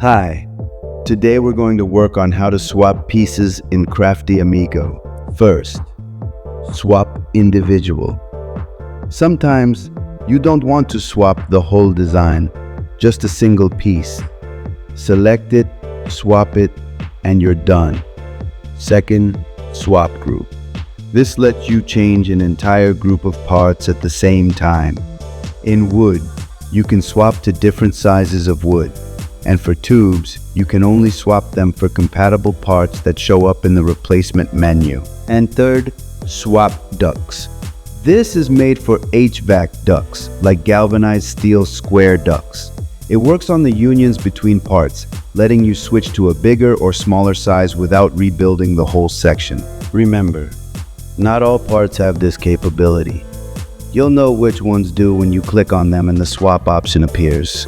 Hi, today we're going to work on how to swap pieces in Crafty Amigo. First, swap individual. Sometimes you don't want to swap the whole design, just a single piece. Select it, swap it, and you're done. Second, swap group. This lets you change an entire group of parts at the same time. In wood, you can swap to different sizes of wood. And for tubes, you can only swap them for compatible parts that show up in the replacement menu. And third, swap ducts. This is made for HVAC ducts, like galvanized steel square ducts. It works on the unions between parts, letting you switch to a bigger or smaller size without rebuilding the whole section. Remember, not all parts have this capability. You'll know which ones do when you click on them and the swap option appears.